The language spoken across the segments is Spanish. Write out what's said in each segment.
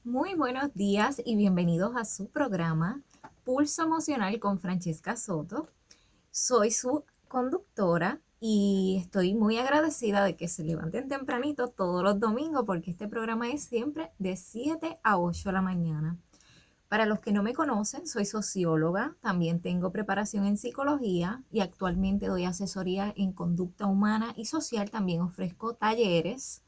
Muy buenos días y bienvenidos a su programa Pulso Emocional con Francesca Soto. Soy su conductora y estoy muy agradecida de que se levanten tempranito todos los domingos porque este programa es siempre de 7 a 8 de la mañana. Para los que no me conocen, soy socióloga, también tengo preparación en psicología y actualmente doy asesoría en conducta humana y social. También ofrezco talleres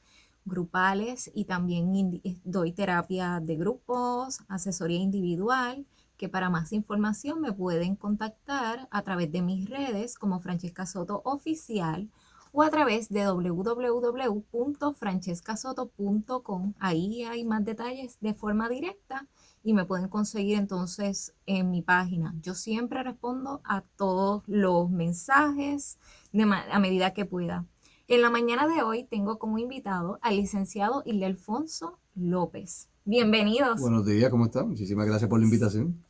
grupales y también doy terapia de grupos, asesoría individual, que para más información me pueden contactar a través de mis redes como Francesca Soto Oficial o a través de www.francescasoto.com. Ahí hay más detalles de forma directa y me pueden conseguir entonces en mi página. Yo siempre respondo a todos los mensajes a medida que pueda. En la mañana de hoy tengo como invitado al licenciado Ildefonso López. Bienvenidos. Buenos días, ¿cómo está? Muchísimas gracias por la invitación.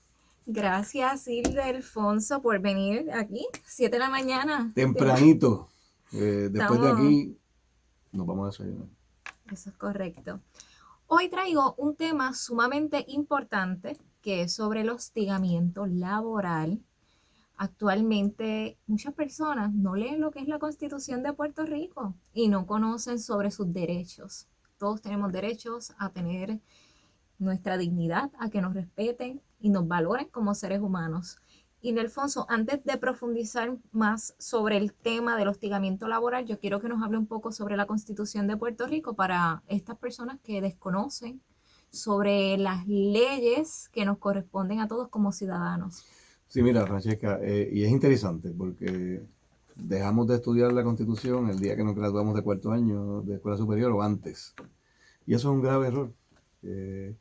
Gracias, Ildefonso, por venir aquí, 7 de la mañana. Tempranito, después de Estamos, aquí nos vamos a desayunar. eso es correcto. Hoy traigo un tema sumamente importante que es sobre el hostigamiento laboral. Actualmente muchas personas no leen lo que es la Constitución de Puerto Rico y no conocen sobre sus derechos. Todos tenemos derechos a tener nuestra dignidad, a que nos respeten y nos valoren como seres humanos. Y Nelfonso, antes de profundizar más sobre el tema del hostigamiento laboral, yo quiero que nos hable un poco sobre la Constitución de Puerto Rico para estas personas que desconocen sobre las leyes que nos corresponden a todos como ciudadanos. Sí, mira, Francesca, y es interesante porque dejamos de estudiar la Constitución el día que nos graduamos de cuarto año de escuela superior o antes. Y eso es un grave error. Eh,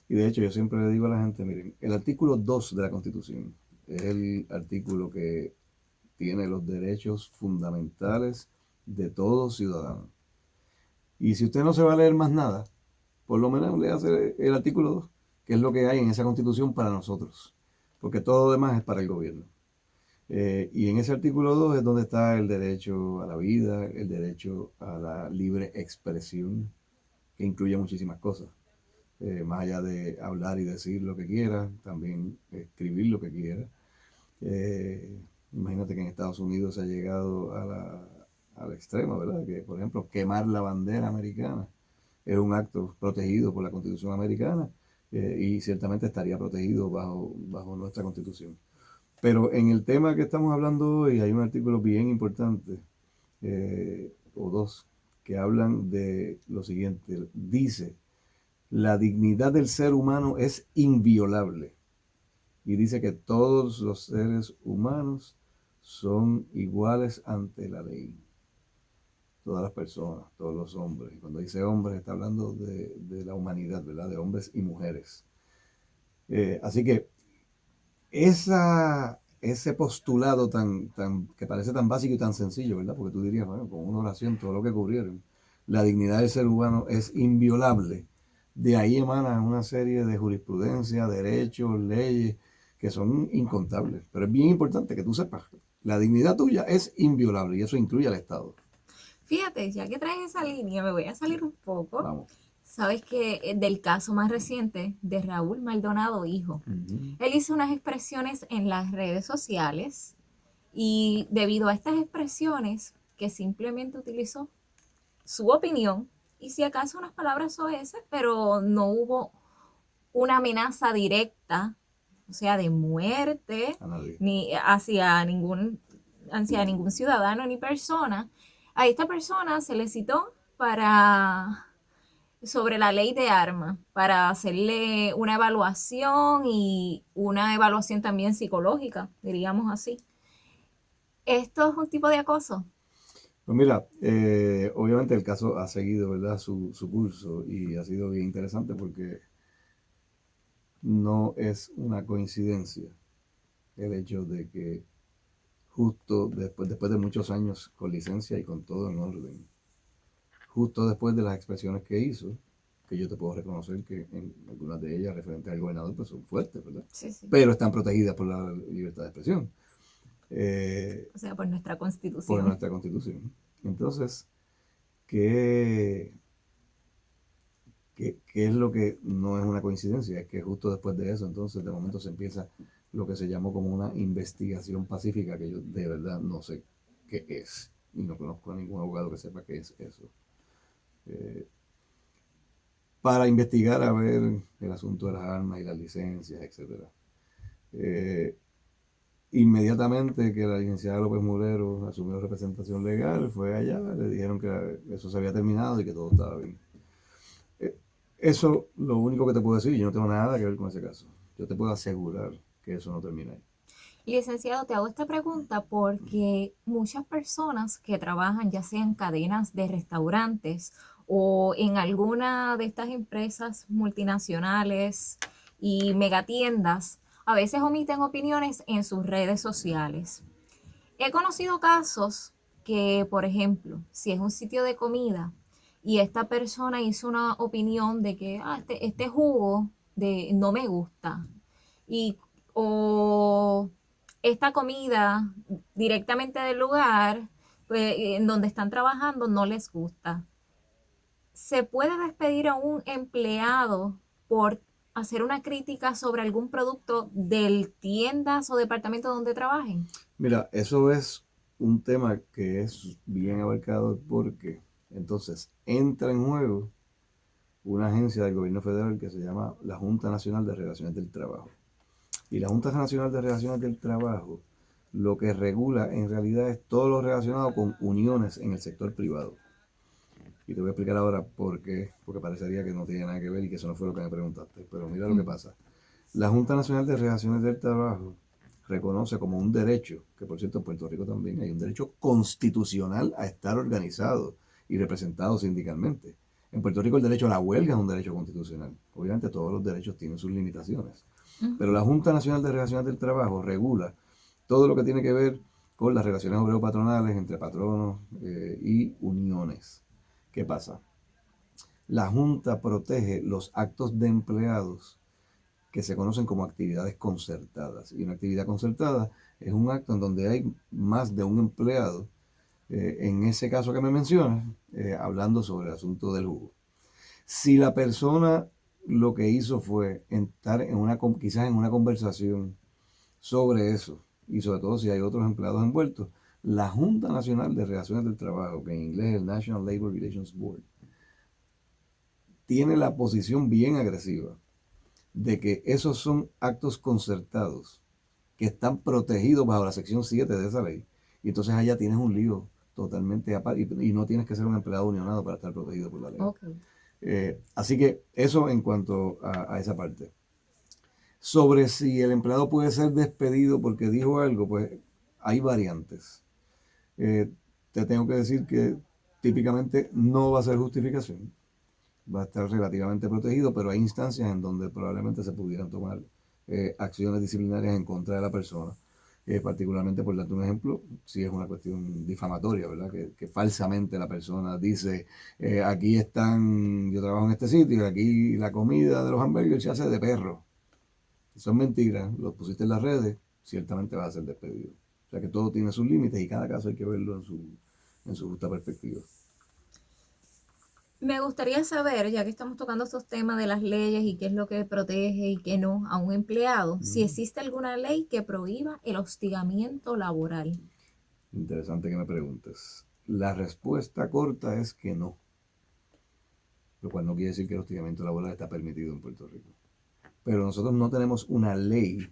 y de hecho yo siempre le digo a la gente, miren, el artículo 2 de la Constitución es el artículo que tiene los derechos fundamentales de todo ciudadano. Y si usted no se va a leer más nada, por lo menos le hace el artículo 2, que es lo que hay en esa constitución para nosotros, porque todo lo demás es para el gobierno. Y en ese artículo 2 es donde está el derecho a la vida, el derecho a la libre expresión, que incluye muchísimas cosas. Más allá de hablar y decir lo que quiera, también escribir lo que quiera. Imagínate que en Estados Unidos se ha llegado al extremo, ¿verdad? Que, por ejemplo, quemar la bandera americana es un acto protegido por la Constitución americana y ciertamente estaría protegido bajo nuestra Constitución. Pero en el tema que estamos hablando hoy hay un artículo bien importante, o dos, que hablan de lo siguiente. Dice, la dignidad del ser humano es inviolable. Y dice que todos los seres humanos son iguales ante la ley. Todas las personas, todos los hombres. Y cuando dice hombres está hablando de la humanidad, ¿verdad? De hombres y mujeres. Así que ese postulado que parece tan básico y tan sencillo, ¿verdad? Porque tú dirías, bueno, con una oración todo lo que cubrieron. La dignidad del ser humano es inviolable. De ahí emanan una serie de jurisprudencia, derechos, leyes que son incontables. Pero es bien importante que tú sepas, la dignidad tuya es inviolable y eso incluye al Estado. Fíjate, ya que traes esa línea, me voy a salir un poco. Vamos. Sabes que del caso más reciente de Raúl Maldonado, hijo, él hizo unas expresiones en las redes sociales y debido a estas expresiones que simplemente utilizó su opinión y si acaso unas palabras soeces, pero no hubo una amenaza directa, o sea, de muerte, ni hacia ningún ciudadano ni persona. A esta persona se le citó para sobre la ley de armas, para hacerle una evaluación y una evaluación también psicológica, diríamos así. Esto es un tipo de acoso. Pues mira, obviamente el caso ha seguido, ¿verdad? Su curso y ha sido bien interesante porque no es una coincidencia el hecho de que justo después de muchos años con licencia y con todo en orden, justo después de las expresiones que hizo, que yo te puedo reconocer que en algunas de ellas referentes al gobernador pues son fuertes, ¿verdad? Sí, sí. Pero están protegidas por la libertad de expresión, O sea, por nuestra por constitución. nuestra constitución. Entonces, ¿qué, ¿Qué es lo que no es una coincidencia? Es que justo después de eso, entonces, de momento se empieza lo que se llamó como una investigación pacífica, que yo de verdad no sé qué es, y no conozco a ningún abogado que sepa qué es eso. Eh, para investigar a ver el asunto de las armas y las licencias, etcétera. Eh, Inmediatamente que la licenciada López Mulero asumió representación legal, fue allá, le dijeron que eso se había terminado y que todo estaba bien. Eso lo único que te puedo decir, yo no tengo nada que ver con ese caso. Yo te puedo asegurar que eso no termina ahí. Licenciado, te hago esta pregunta porque muchas personas que trabajan ya sea en cadenas de restaurantes o en alguna de estas empresas multinacionales y megatiendas, a veces omiten opiniones en sus redes sociales. He conocido casos que, por ejemplo, si es un sitio de comida y esta persona hizo una opinión de que este jugo no me gusta y o esta comida directamente del lugar pues, en donde están trabajando no les gusta. ¿Se puede despedir a un empleado por hacer una crítica sobre algún producto del tiendas o departamento donde trabajen? Mira, eso es un tema que es bien abarcado porque entonces entra en juego una agencia del gobierno federal que se llama la Junta Nacional de Relaciones del Trabajo. Y la Junta Nacional de Relaciones del Trabajo lo que regula en realidad es todo lo relacionado con uniones en el sector privado. Y te voy a explicar ahora por qué, porque parecería que no tiene nada que ver y que eso no fue lo que me preguntaste. Pero mira lo que pasa. La Junta Nacional de Relaciones del Trabajo reconoce como un derecho, que por cierto en Puerto Rico también hay un derecho constitucional a estar organizado y representado sindicalmente. En Puerto Rico el derecho a la huelga es un derecho constitucional. Obviamente todos los derechos tienen sus limitaciones. Pero la Junta Nacional de Relaciones del Trabajo regula todo lo que tiene que ver con las relaciones obrero-patronales entre patronos y uniones. ¿Qué pasa? La Junta protege los actos de empleados que se conocen como actividades concertadas. Y una actividad concertada es un acto en donde hay más de un empleado, en ese caso que me mencionas, hablando sobre el asunto del jugo. Si la persona lo que hizo fue estar quizás en una conversación sobre eso, y sobre todo si hay otros empleados envueltos, la Junta Nacional de Relaciones del Trabajo, que en inglés es el National Labor Relations Board, tiene la posición bien agresiva de que esos son actos concertados que están protegidos bajo la sección 7 de esa ley. Y entonces allá tienes un lío totalmente aparte y no tienes que ser un empleado unionado para estar protegido por la ley. Okay. Así que eso en cuanto a esa parte. Sobre si el empleado puede ser despedido porque dijo algo, pues hay variantes. Te tengo que decir que típicamente no va a ser justificación, va a estar relativamente protegido, pero hay instancias en donde probablemente se pudieran tomar acciones disciplinarias en contra de la persona. Particularmente, por darte un ejemplo, si es una cuestión difamatoria, ¿verdad? Que falsamente la persona dice, aquí están, yo trabajo en este sitio, y aquí la comida de los hamburgues se hace de perro. Son mentiras, lo pusiste en las redes, ciertamente va a ser despedido. O sea que todo tiene sus límites y cada caso hay que verlo en su justa perspectiva. Me gustaría saber, ya que estamos tocando estos temas de las leyes y qué es lo que protege y qué no a un empleado, si existe alguna ley que prohíba el hostigamiento laboral. Interesante que me preguntes. La respuesta corta es que no, lo cual no quiere decir que el hostigamiento laboral está permitido en Puerto Rico. Pero nosotros no tenemos una ley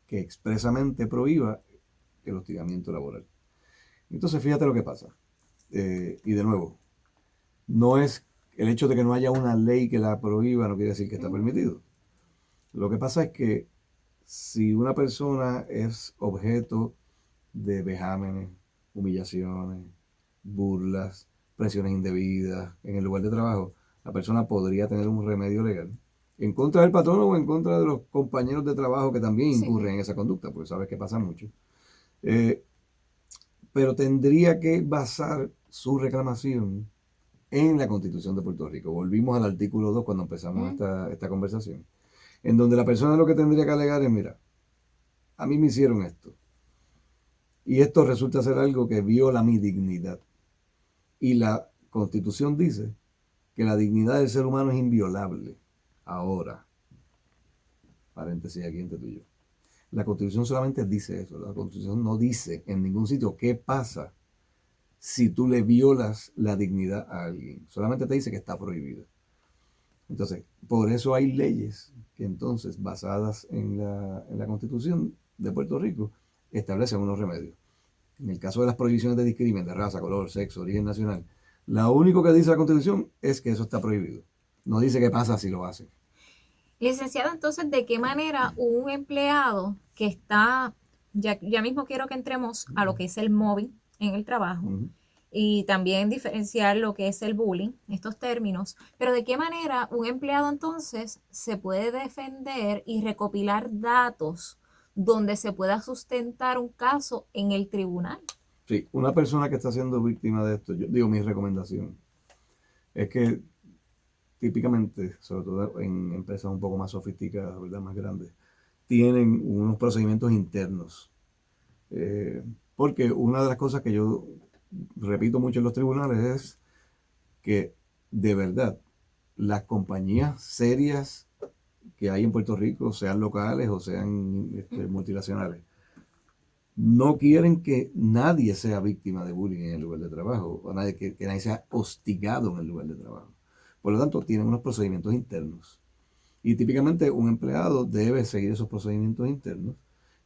que expresamente prohíba el hostigamiento laboral. Entonces, fíjate lo que pasa. Y de nuevo, no es el hecho de que no haya una ley que la prohíba, no quiere decir que está permitido. Lo que pasa es que si una persona es objeto de vejámenes, humillaciones, burlas, presiones indebidas en el lugar de trabajo, la persona podría tener un remedio legal en contra del patrón o en contra de los compañeros de trabajo que también incurren en esa conducta, porque sabes que pasa mucho. Pero tendría que basar su reclamación en la Constitución de Puerto Rico. Volvimos al artículo 2 cuando empezamos esta conversación, en donde la persona lo que tendría que alegar es, mira, a mí me hicieron esto, y esto resulta ser algo que viola mi dignidad. Y la Constitución dice que la dignidad del ser humano es inviolable. Ahora, paréntesis aquí entre tú y yo. La Constitución solamente dice eso. La Constitución no dice en ningún sitio qué pasa si tú le violas la dignidad a alguien. Solamente te dice que está prohibido. Entonces, por eso hay leyes que entonces, basadas en la Constitución de Puerto Rico, establecen unos remedios. En el caso de las prohibiciones de discrimen, de raza, color, sexo, origen nacional, lo único que dice la Constitución es que eso está prohibido. No dice qué pasa si lo hacen. Licenciado, entonces, ¿de qué manera un empleado que está, ya mismo quiero que entremos a lo que es el mobbing en el trabajo y también diferenciar lo que es el bullying, estos términos, pero de qué manera un empleado entonces se puede defender y recopilar datos donde se pueda sustentar un caso en el tribunal? Sí, una persona que está siendo víctima de esto, yo digo, mi recomendación es que típicamente, sobre todo en empresas un poco más sofisticadas, ¿verdad? Más grandes, tienen unos procedimientos internos. Porque una de las cosas que yo repito mucho en los tribunales es que de verdad las compañías serias que hay en Puerto Rico, sean locales o sean multinacionales, no quieren que nadie sea víctima de bullying en el lugar de trabajo, o nadie, que nadie sea hostigado en el lugar de trabajo. Por lo tanto, tienen unos procedimientos internos. Y típicamente un empleado debe seguir esos procedimientos internos.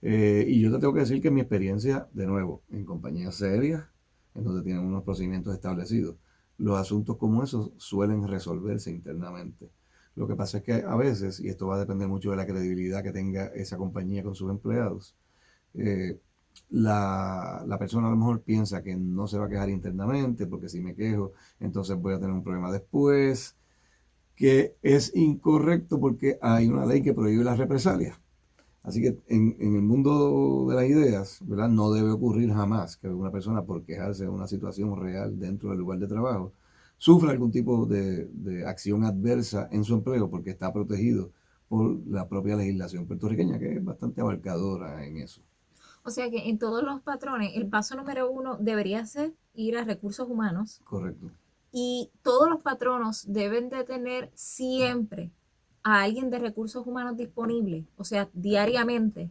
Y yo te tengo que decir que mi experiencia, de nuevo, en compañías serias, en donde tienen unos procedimientos establecidos, los asuntos como esos suelen resolverse internamente. Lo que pasa es que a veces, y esto va a depender mucho de la credibilidad que tenga esa compañía con sus empleados, la persona a lo mejor piensa que no se va a quejar internamente, porque si me quejo, entonces voy a tener un problema después, que es incorrecto porque hay una ley que prohíbe las represalias. Así que en el mundo de las ideas, ¿verdad? No debe ocurrir jamás que una persona, por quejarse de una situación real dentro del lugar de trabajo, sufra algún tipo de acción adversa en su empleo porque está protegido por la propia legislación puertorriqueña, que es bastante abarcadora en eso. O sea que en todos los patrones, el paso número 1 debería ser ir a recursos humanos. Correcto. Y todos los patronos deben de tener siempre a alguien de recursos humanos disponible, o sea, diariamente.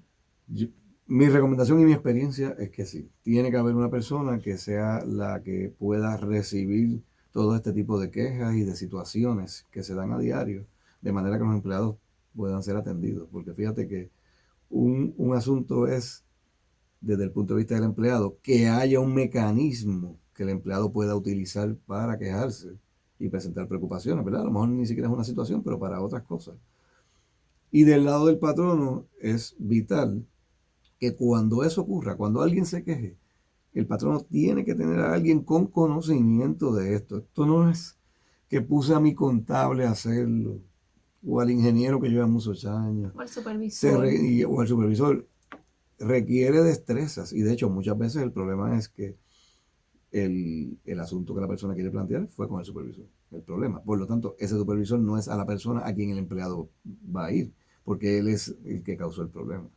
Mi recomendación y mi experiencia es que sí, tiene que haber una persona que sea la que pueda recibir todo este tipo de quejas y de situaciones que se dan a diario, de manera que los empleados puedan ser atendidos. Porque fíjate que un asunto es, desde el punto de vista del empleado, que haya un mecanismo que el empleado pueda utilizar para quejarse y presentar preocupaciones, ¿verdad? A lo mejor ni siquiera es una situación, pero para otras cosas. Y del lado del patrono es vital que cuando eso ocurra, cuando alguien se queje, el patrono tiene que tener a alguien con conocimiento de esto. Esto no es que puse a mi contable a hacerlo, o al ingeniero que lleva muchos años, o al supervisor. o al supervisor. Requiere destrezas, y de hecho muchas veces el problema es que el asunto que la persona quiere plantear fue con el supervisor, el problema. Por lo tanto, ese supervisor no es a la persona a quien el empleado va a ir, porque él es el que causó el problema,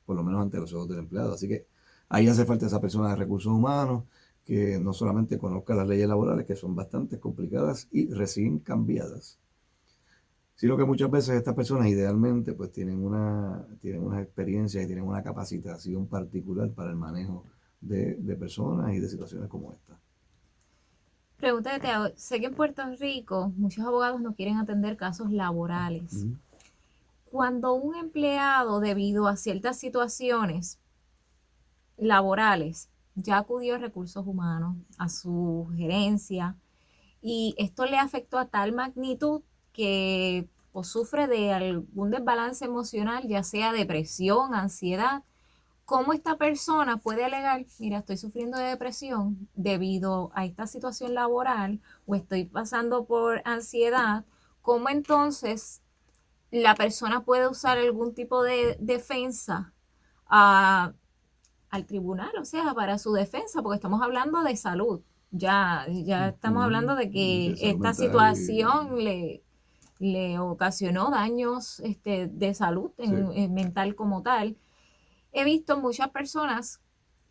por lo menos ante los ojos del empleado. Así que ahí hace falta esa persona de recursos humanos que no solamente conozca las leyes laborales, que son bastante complicadas y recién cambiadas, sino que muchas veces estas personas idealmente pues tienen una experiencia y tienen una capacitación particular para el manejo de personas y de situaciones como esta. Pregunta que te hago, sé que en Puerto Rico muchos abogados no quieren atender casos laborales. Cuando un empleado, debido a ciertas situaciones laborales, ya acudió a recursos humanos, a su gerencia, y esto le afectó a tal magnitud que o sufre de algún desbalance emocional, ya sea depresión, ansiedad, ¿cómo esta persona puede alegar, mira, estoy sufriendo de depresión debido a esta situación laboral o estoy pasando por ansiedad? ¿Cómo entonces la persona puede usar algún tipo de defensa al tribunal, o sea, para su defensa? Porque estamos hablando de salud. Ya estamos hablando de que esta situación le ocasionó daños de salud mental como tal. He visto muchas personas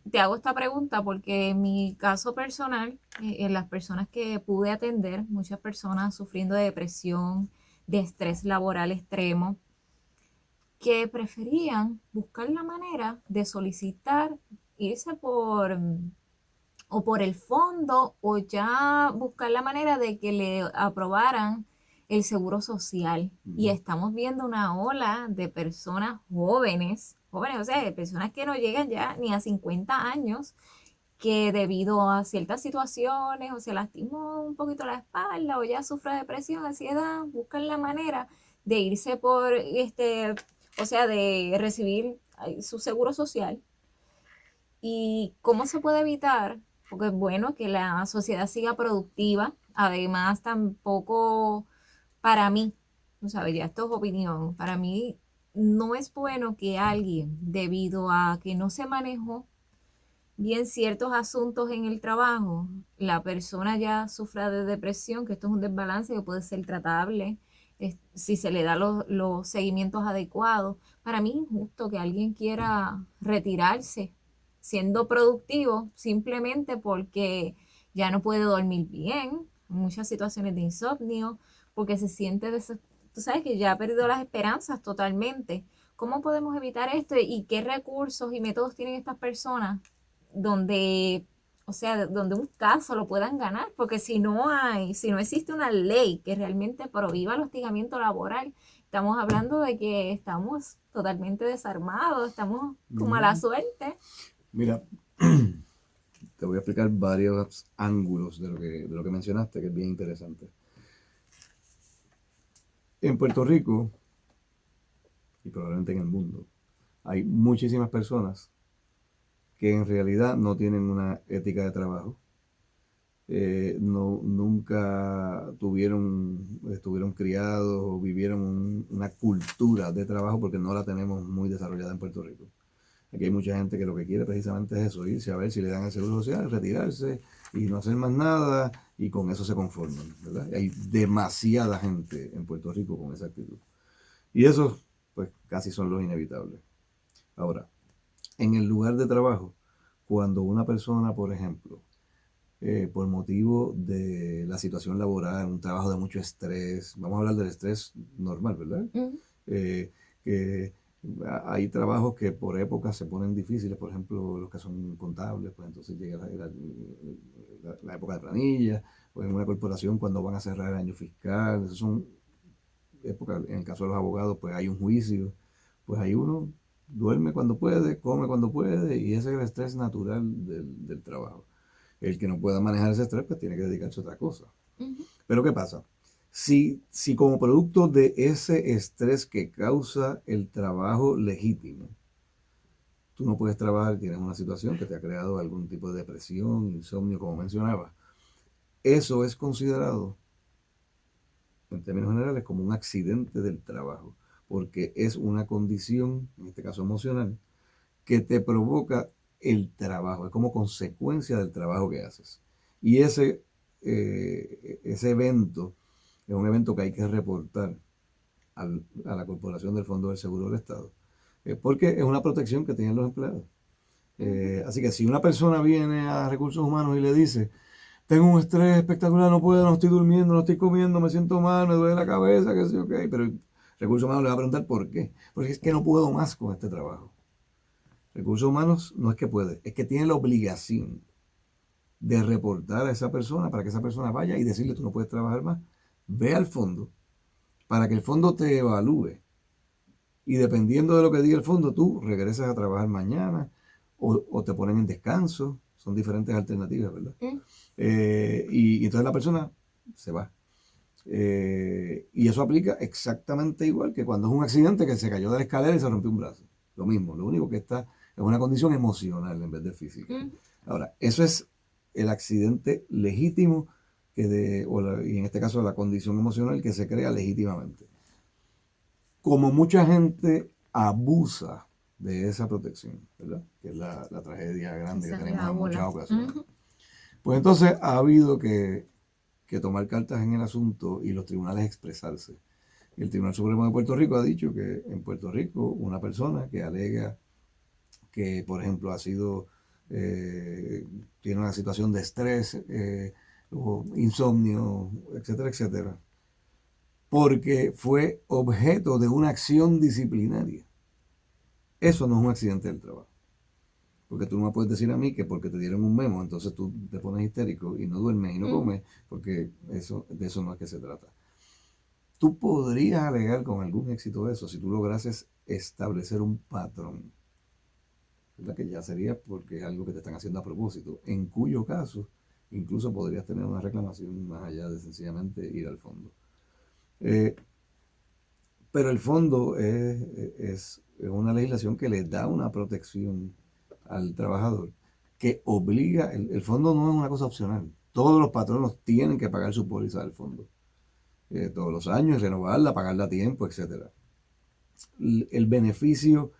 te hago esta pregunta porque en mi caso personal, en las personas que pude atender, muchas personas sufriendo de depresión, de estrés laboral extremo, que preferían buscar la manera de solicitar irse o por el fondo o ya buscar la manera de que le aprobaran el seguro social. Y estamos viendo una ola de personas jóvenes, o sea, de personas que no llegan ya ni a 50 años, que debido a ciertas situaciones o se lastimó un poquito la espalda o ya sufre depresión, ansiedad, buscan la manera de irse por o sea, de recibir su seguro social. ¿Y cómo se puede evitar? Porque es bueno que la sociedad siga productiva. Además, tampoco para mí, tú sabes, ya esto es opinión, para mí no es bueno que alguien, debido a que no se manejó bien ciertos asuntos en el trabajo, la persona ya sufra de depresión, que esto es un desbalance que puede ser tratable si se le da los seguimientos adecuados. Para mí es injusto que alguien quiera retirarse siendo productivo simplemente porque ya no puede dormir bien, muchas situaciones de insomnio, porque se siente, tú sabes que ya ha perdido las esperanzas totalmente. ¿Cómo podemos evitar esto y qué recursos y métodos tienen estas personas donde, o sea, donde un caso lo puedan ganar? Porque si no existe una ley que realmente prohíba el hostigamiento laboral, estamos hablando de que estamos totalmente desarmados, estamos como a la suerte. Mira, te voy a explicar varios ángulos de lo que mencionaste, que es bien interesante. En Puerto Rico, y probablemente en el mundo, hay muchísimas personas que en realidad no tienen una ética de trabajo, nunca estuvieron criados o vivieron una cultura de trabajo porque no la tenemos muy desarrollada en Puerto Rico. Aquí hay mucha gente que lo que quiere precisamente es eso, irse a ver si le dan el seguro social, retirarse y no hacer más nada y con eso se conforman, ¿verdad? Hay demasiada gente en Puerto Rico con esa actitud. Y esos, pues, casi son los inevitables. Ahora, en el lugar de trabajo, cuando una persona, por ejemplo, por motivo de la situación laboral, un trabajo de mucho estrés, vamos a hablar del estrés normal, ¿verdad? Que hay trabajos que por épocas se ponen difíciles, por ejemplo, los que son contables, pues entonces llega la época de planilla, pues en una corporación cuando van a cerrar el año fiscal, esas son épocas, en el caso de los abogados, pues hay un juicio, pues ahí uno duerme cuando puede, come cuando puede, y ese es el estrés natural del trabajo. El que no pueda manejar ese estrés, pues tiene que dedicarse a otra cosa. Pero ¿qué pasa? Si como producto de ese estrés que causa el trabajo legítimo, tú no puedes trabajar, tienes una situación que te ha creado algún tipo de depresión, insomnio, como mencionaba, eso es considerado, en términos generales, como un accidente del trabajo, porque es una condición, en este caso emocional, que te provoca el trabajo, es como consecuencia del trabajo que haces. Y ese evento es un evento que hay que reportar a la Corporación del Fondo del Seguro del Estado, porque es una protección que tienen los empleados. Así que si una persona viene a Recursos Humanos y le dice, tengo un estrés espectacular, no puedo, no estoy durmiendo, no estoy comiendo, me siento mal, me duele la cabeza, qué sé yo, qué, pero Recursos Humanos le va a preguntar por qué. Porque es que no puedo más con este trabajo. Recursos Humanos no es que puede, es que tiene la obligación de reportar a esa persona para que esa persona vaya y decirle tú no puedes trabajar más. Ve al fondo para que el fondo te evalúe y dependiendo de lo que diga el fondo tú regresas a trabajar mañana o te ponen en descanso. Son diferentes alternativas, ¿verdad? Y entonces la persona se va. Y eso aplica exactamente igual que cuando es un accidente que se cayó de la escalera y se rompió un brazo. Lo mismo, lo único que está es una condición emocional en vez de física. Ahora, eso es el accidente legítimo y en este caso la condición emocional que se crea legítimamente. Como mucha gente abusa de esa protección, ¿verdad? Que es la tragedia grande que tenemos en muchas ocasiones. Pues entonces ha habido que tomar cartas en el asunto y los tribunales expresarse. El Tribunal Supremo de Puerto Rico ha dicho que en Puerto Rico una persona que alega que, por ejemplo, ha sido tiene una situación de estrés, o insomnio, etcétera, etcétera, porque fue objeto de una acción disciplinaria. Eso no es un accidente del trabajo. Porque tú no me puedes decir a mí que porque te dieron un memo, entonces tú te pones histérico y no duermes y no comes, porque de eso no es que se trata. Tú podrías alegar con algún éxito eso si tú lograses establecer un patrón, ¿verdad? Que ya sería porque es algo que te están haciendo a propósito, en cuyo caso incluso podrías tener una reclamación más allá de sencillamente ir al fondo. Pero el fondo es una legislación que le da una protección al trabajador, que obliga, el fondo no es una cosa opcional. Todos los patronos tienen que pagar su póliza del fondo. Todos los años, renovarla, pagarla a tiempo, etc. El beneficio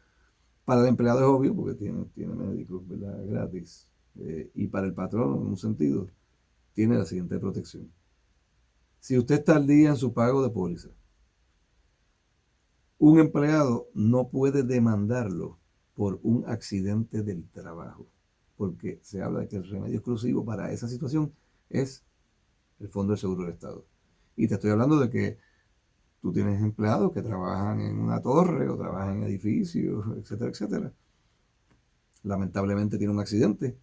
para el empleado es obvio, porque tiene médicos, ¿verdad?, gratis. Y para el patrono, en un sentido, tiene la siguiente protección. Si usted está al día en su pago de póliza, un empleado no puede demandarlo por un accidente del trabajo, porque se habla de que el remedio exclusivo para esa situación es el Fondo del Seguro del Estado. Y te estoy hablando de que tú tienes empleados que trabajan en una torre o trabajan en edificios, etcétera, etcétera. Lamentablemente tiene un accidente,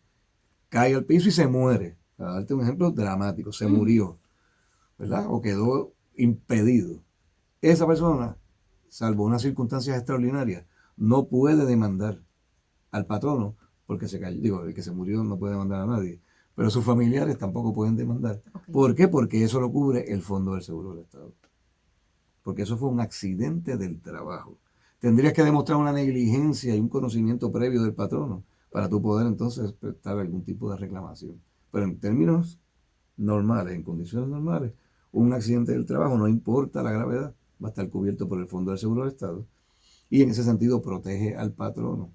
cae al piso y se muere. Para darte un ejemplo dramático, se murió, ¿verdad? O quedó impedido. Esa persona, salvo unas circunstancias extraordinarias, no puede demandar al patrono porque se cayó. Digo, el que se murió no puede demandar a nadie, pero sus familiares tampoco pueden demandar. Okay. ¿Por qué? Porque eso lo cubre el Fondo del Seguro del Estado. Porque eso fue un accidente del trabajo. Tendrías que demostrar una negligencia y un conocimiento previo del patrono para tú poder entonces prestar algún tipo de reclamación. Pero en términos normales, en condiciones normales, un accidente del trabajo, no importa la gravedad, va a estar cubierto por el Fondo del Seguro del Estado. Y en ese sentido protege al patrono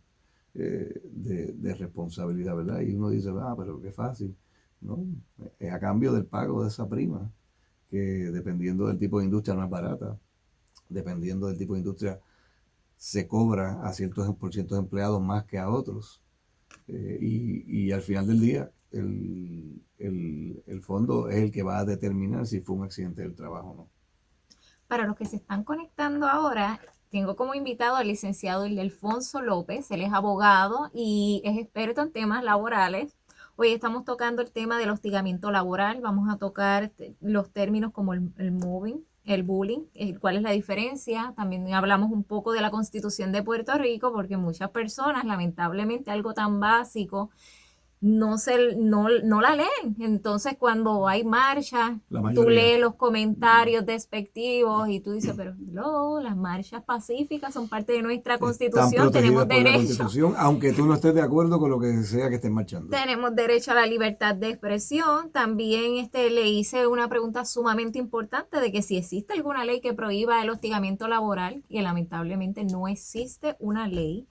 de responsabilidad, ¿verdad? Y uno dice, pero qué fácil, ¿no? Es a cambio del pago de esa prima, que dependiendo del tipo de industria no es barata, dependiendo del tipo de industria se cobra a ciertos por ciertos empleados más que a otros. Y al final del día, el fondo es el que va a determinar si fue un accidente del trabajo o no. Para los que se están conectando ahora, tengo como invitado al licenciado Ildefonso López. Él es abogado y es experto en temas laborales. Hoy estamos tocando el tema del hostigamiento laboral. Vamos a tocar los términos como el mobbing, el bullying, cuál es la diferencia. También hablamos un poco de la Constitución de Puerto Rico, porque muchas personas, lamentablemente, algo tan básico no la leen. Entonces, cuando hay marchas, tú lees los comentarios despectivos y tú dices, pero no, las marchas pacíficas son parte de nuestra Constitución, tenemos derecho. Aunque tú no estés de acuerdo con lo que sea que estén marchando. Tenemos derecho a la libertad de expresión. También le hice una pregunta sumamente importante de que si existe alguna ley que prohíba el hostigamiento laboral, y lamentablemente no existe una ley.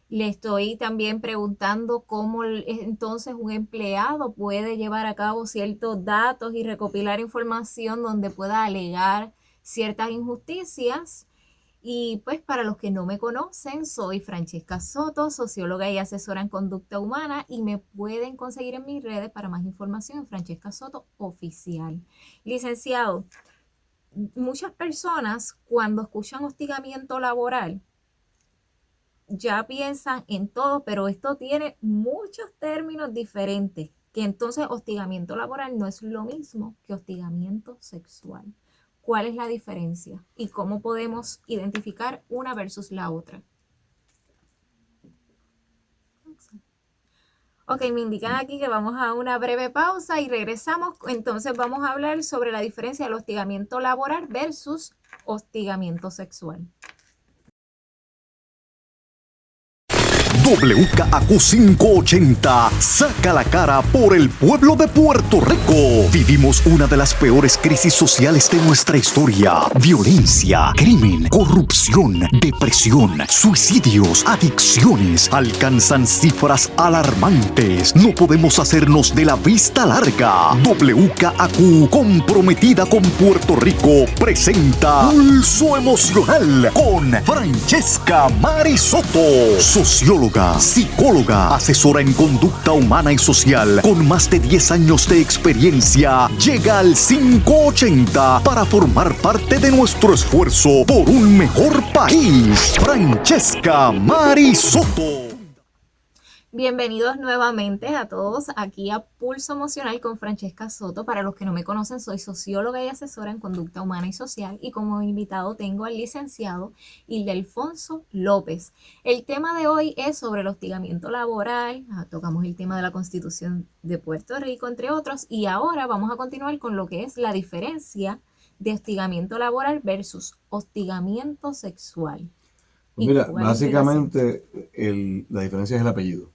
Le estoy también preguntando cómo entonces un empleado puede llevar a cabo ciertos datos y recopilar información donde pueda alegar ciertas injusticias. Y pues para los que no me conocen, soy Francesca Soto, socióloga y asesora en conducta humana, y me pueden conseguir en mis redes para más información en Francesca Soto Oficial. Licenciado, muchas personas cuando escuchan hostigamiento laboral ya piensan en todo, pero esto tiene muchos términos diferentes, que entonces hostigamiento laboral no es lo mismo que hostigamiento sexual. ¿Cuál es la diferencia? ¿Y cómo podemos identificar una versus la otra? Ok, me indican aquí que vamos a una breve pausa y regresamos. Entonces vamos a hablar sobre la diferencia del hostigamiento laboral versus hostigamiento sexual. WKAQ 580 saca la cara por el pueblo de Puerto Rico. Vivimos una de las peores crisis sociales de nuestra historia. Violencia, crimen, corrupción, depresión, suicidios, adicciones alcanzan cifras alarmantes. No podemos hacernos de la vista larga. WKAQ, comprometida con Puerto Rico, presenta Pulso Emocional con Francesca Mari Soto, socióloga, educadora, psicóloga, asesora en conducta humana y social, con más de 10 años de experiencia, llega al 580 para formar parte de nuestro esfuerzo por un mejor país. Francesca Mari Soto. Bienvenidos nuevamente a todos aquí a Pulso Emocional con Francesca Soto. Para los que no me conocen, soy socióloga y asesora en conducta humana y social, y como invitado tengo al licenciado Ildefonso López. El tema de hoy es sobre el hostigamiento laboral. Tocamos el tema de la Constitución de Puerto Rico, entre otros, y ahora vamos a continuar con lo que es la diferencia de hostigamiento laboral versus hostigamiento sexual. Pues mira, básicamente la diferencia es el apellido.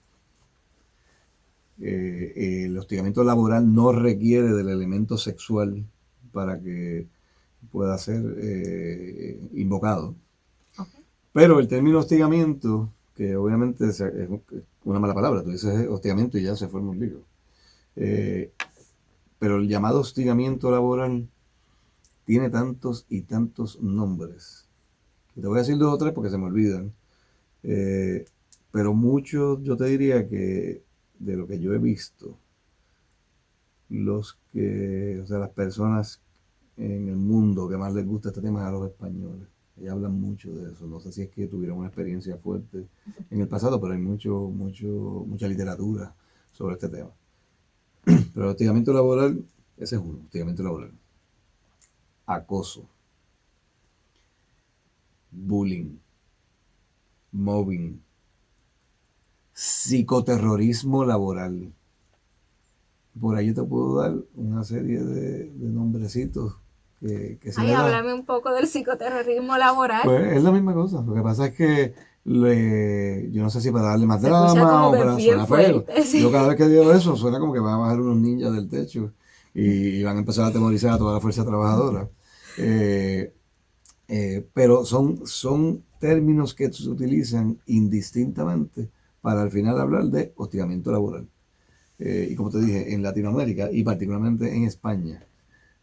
El hostigamiento laboral no requiere del elemento sexual para que pueda ser invocado. Okay. Pero el término hostigamiento, que obviamente es una mala palabra, tú dices hostigamiento y ya se forma un lío. Pero el llamado hostigamiento laboral tiene tantos y tantos nombres. Te voy a decir 2 o 3 porque se me olvidan. Pero muchos, yo te diría que de lo que yo he visto, las personas en el mundo que más les gusta este tema es a los españoles. Ellos hablan mucho de eso. No sé si es que tuvieron una experiencia fuerte en el pasado, pero hay mucha literatura sobre este tema. Pero el hostigamiento laboral, ese es uno, hostigamiento laboral. Acoso, bullying, mobbing, psicoterrorismo laboral. Por ahí yo te puedo dar una serie de nombrecitos que se le dan. Háblame un poco del psicoterrorismo laboral. Pues es la misma cosa. Lo que pasa es que yo no sé si para darle más drama o para sonar feo. Sí. Yo cada vez que digo eso suena como que van a bajar unos ninjas del techo y van a empezar a atemorizar a toda la fuerza trabajadora. Pero son términos que se utilizan indistintamente para al final hablar de hostigamiento laboral. Y como te dije, en Latinoamérica y particularmente en España,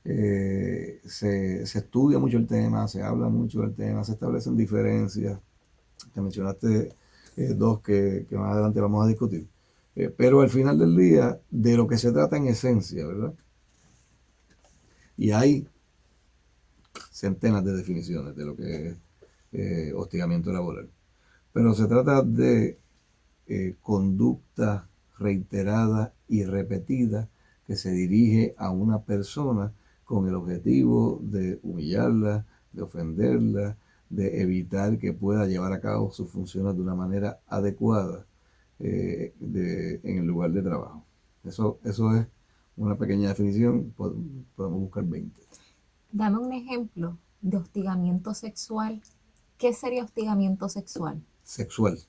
se estudia mucho el tema, se habla mucho del tema, se establecen diferencias. Te mencionaste 2 que más adelante vamos a discutir. Pero al final del día, de lo que se trata en esencia, ¿verdad? Y hay centenas de definiciones de lo que es hostigamiento laboral. Pero se trata de conducta reiterada y repetida que se dirige a una persona con el objetivo de humillarla, de ofenderla, de evitar que pueda llevar a cabo sus funciones de una manera adecuada en el lugar de trabajo. Eso es una pequeña definición, podemos buscar 20. Dame un ejemplo de hostigamiento sexual. ¿Qué sería hostigamiento sexual? Sexual.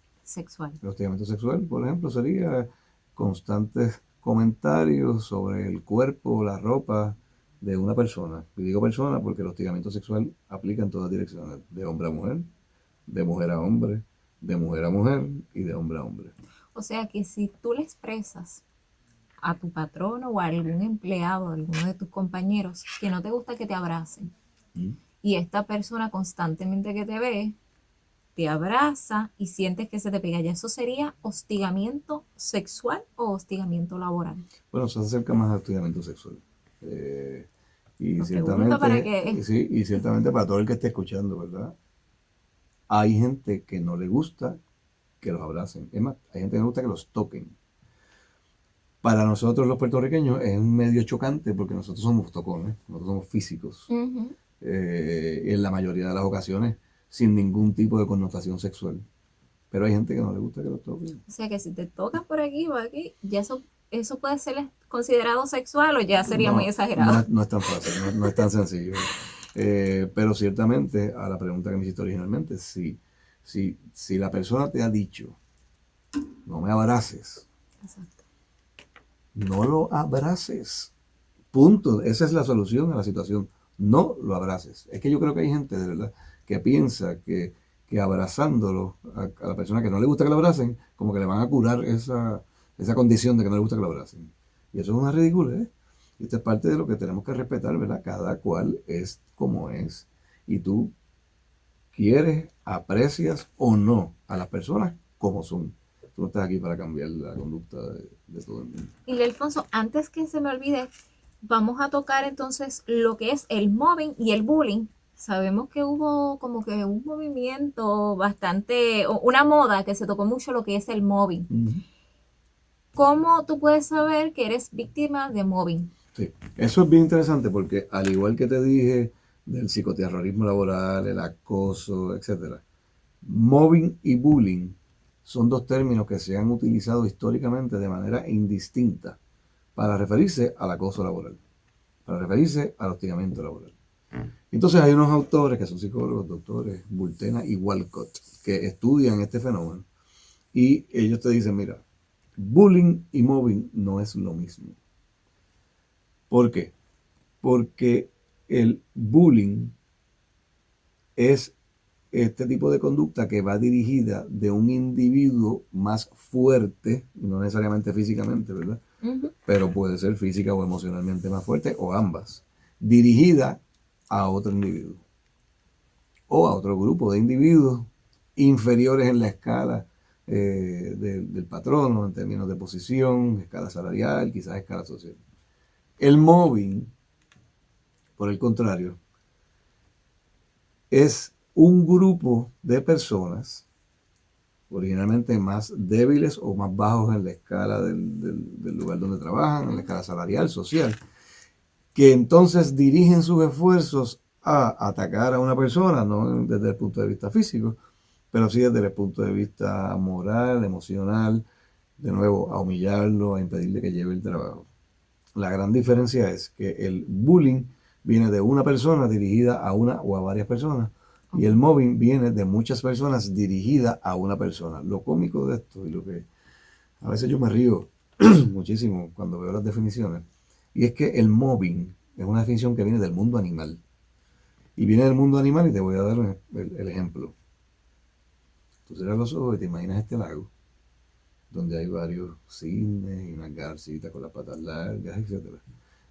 El hostigamiento sexual, por ejemplo, sería constantes comentarios sobre el cuerpo o la ropa de una persona. Y digo persona porque el hostigamiento sexual aplica en todas direcciones, de hombre a mujer, de mujer a hombre, de mujer a mujer y de hombre a hombre. O sea que si tú le expresas a tu patrono o a algún empleado, a alguno de tus compañeros, que no te gusta que te abracen, y esta persona constantemente que te ve, te abraza y sientes que se te pega, ¿ya eso sería hostigamiento sexual o hostigamiento laboral? Bueno, se acerca más a hostigamiento sexual. Y ciertamente, y ciertamente para todo el que esté escuchando, ¿verdad? Hay gente que no le gusta que los abracen. Es más, hay gente que no le gusta que los toquen. Para nosotros los puertorriqueños es un medio chocante porque nosotros somos tocones, nosotros somos físicos. En la mayoría de las ocasiones sin ningún tipo de connotación sexual. Pero hay gente que no le gusta que los toquen. O sea que si te tocas por aquí o aquí, ya eso puede ser considerado sexual o ya sería muy exagerado. No es tan fácil, no es tan sencillo. Pero ciertamente, a la pregunta que me hiciste originalmente, si la persona te ha dicho, no me abraces, exacto, no lo abraces. Punto. Esa es la solución a la situación. No lo abraces. Es que yo creo que hay gente, de verdad, que piensa que abrazándolo a la persona que no le gusta que lo abracen, como que le van a curar esa condición de que no le gusta que lo abracen. Y eso es una ridiculez. Y esta es parte de lo que tenemos que respetar, ¿verdad? Cada cual es como es. Y tú quieres, aprecias o no a las personas como son. Tú no estás aquí para cambiar la conducta de todo el mundo. Y Alfonso, antes que se me olvide, vamos a tocar entonces lo que es el mobbing y el bullying. Sabemos que hubo como que un movimiento bastante, una moda que se tocó mucho lo que es el mobbing. ¿Cómo tú puedes saber que eres víctima de mobbing? Sí, eso es bien interesante porque al igual que te dije del psicoterrorismo laboral, el acoso, etcétera, mobbing y bullying son dos términos que se han utilizado históricamente de manera indistinta para referirse al acoso laboral, para referirse al hostigamiento laboral. Entonces hay unos autores que son psicólogos, doctores, Bultena y Walcott, que estudian este fenómeno y ellos te dicen, mira, bullying y mobbing no es lo mismo. ¿Por qué? Porque el bullying es este tipo de conducta que va dirigida de un individuo más fuerte, no necesariamente físicamente, ¿verdad? Pero puede ser física o emocionalmente más fuerte, o ambas, dirigida a otro individuo o a otro grupo de individuos inferiores en la escala del patrono, en términos de posición, escala salarial, quizás escala social. El mobbing, por el contrario, es un grupo de personas originalmente más débiles o más bajos en la escala del lugar donde trabajan, en la escala salarial, social, que entonces dirigen sus esfuerzos a atacar a una persona, no desde el punto de vista físico, pero sí desde el punto de vista moral, emocional, de nuevo, a humillarlo, a impedirle que lleve el trabajo. La gran diferencia es que el bullying viene de una persona dirigida a una o a varias personas, y el mobbing viene de muchas personas dirigida a una persona. Lo cómico de esto y lo que a veces yo me río muchísimo cuando veo las definiciones, y es que el mobbing es una definición que viene del mundo animal. Y viene del mundo animal y te voy a dar el ejemplo. Tú cierras los ojos y te imaginas este lago, donde hay varios cisnes y unas garcitas con las patas largas, etc.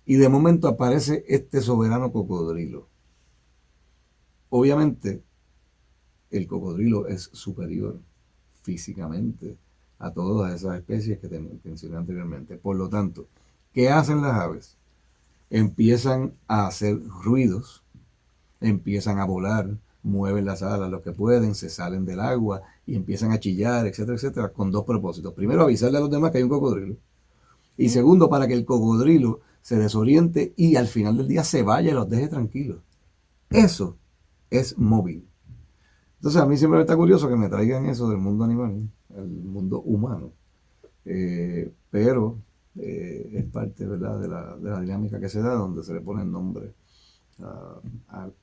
Y de momento aparece este soberano cocodrilo. Obviamente, el cocodrilo es superior físicamente a todas esas especies que te mencioné anteriormente. Por lo tanto, ¿qué hacen las aves? Empiezan a hacer ruidos, empiezan a volar, mueven las alas los que pueden, se salen del agua y empiezan a chillar, etcétera, etcétera, con dos propósitos. Primero, avisarle a los demás que hay un cocodrilo. Y segundo, para que el cocodrilo se desoriente y al final del día se vaya y los deje tranquilos. Eso es mobbing. Entonces a mí siempre me está curioso que me traigan eso del mundo animal, el mundo humano. Pero es parte, ¿verdad?, de la dinámica que se da, donde se le pone el nombre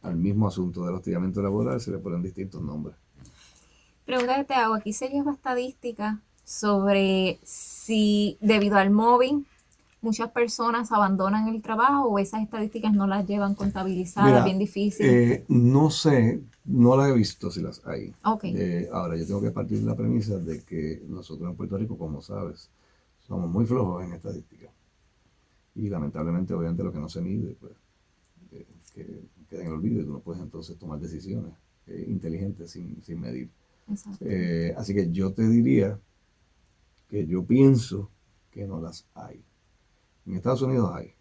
al mismo asunto del hostigamiento laboral, se le ponen distintos nombres. Pregunta que te hago, aquí se lleva estadística sobre si debido al mobbing muchas personas abandonan el trabajo o esas estadísticas no las llevan contabilizadas. Mira, bien difícil. No sé, no las he visto si las hay. Okay. Ahora, yo tengo que partir de la premisa de que nosotros en Puerto Rico, como sabes, somos muy flojos en estadística. Y lamentablemente, obviamente, lo que no se mide, pues, que queda en el olvido y tú no puedes entonces tomar decisiones inteligentes sin medir. Así que yo te diría que yo pienso que no las hay. En Estados Unidos hay,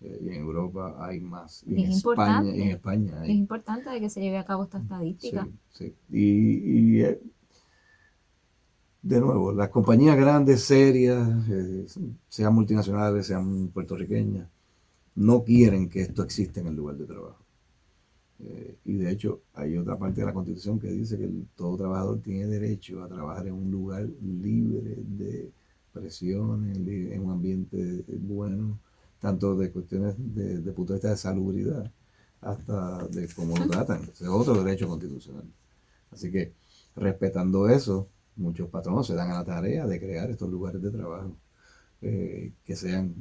y en Europa hay más, y en España hay. Es importante de que se lleve a cabo esta estadística. Sí. Y de nuevo, las compañías grandes, serias, sean multinacionales, sean puertorriqueñas, no quieren que esto exista en el lugar de trabajo. Y de hecho hay otra parte de la Constitución que dice que todo trabajador tiene derecho a trabajar en un lugar libre de presiones, en un ambiente bueno, tanto de cuestiones de punto de vista de salubridad hasta de cómo lo tratan. Ese es otro derecho constitucional. Así que respetando eso, muchos patronos se dan a la tarea de crear estos lugares de trabajo que sean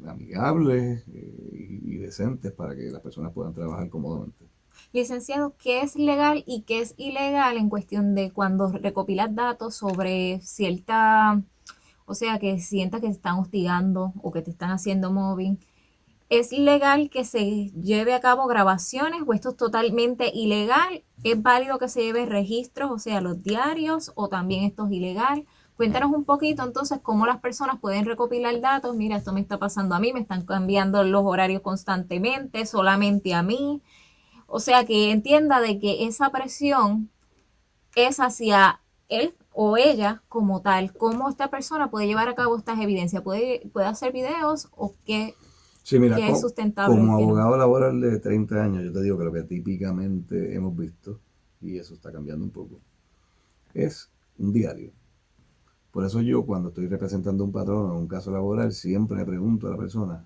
amigables y decentes para que las personas puedan trabajar cómodamente. Licenciado, ¿qué es legal y qué es ilegal en cuestión de cuando recopilas datos sobre cierta, o sea, que sientas que te están hostigando o que te están haciendo mobbing? ¿Es legal que se lleve a cabo grabaciones o esto es totalmente ilegal? ¿Es válido que se lleve registros, o sea, los diarios, o también esto es ilegal? Cuéntanos un poquito entonces cómo las personas pueden recopilar datos. Mira, esto me está pasando a mí, me están cambiando los horarios constantemente, solamente a mí. O sea, que entienda de que esa presión es hacia él o ella como tal. ¿Cómo esta persona puede llevar a cabo estas evidencias? ¿Puede hacer videos o Sí, mira, qué es sustentable? como ¿Qué no? abogado laboral de 30 años, yo te digo que lo que típicamente hemos visto, y eso está cambiando un poco, es un diario. Por eso yo, cuando estoy representando a un patrón en un caso laboral, siempre le pregunto a la persona,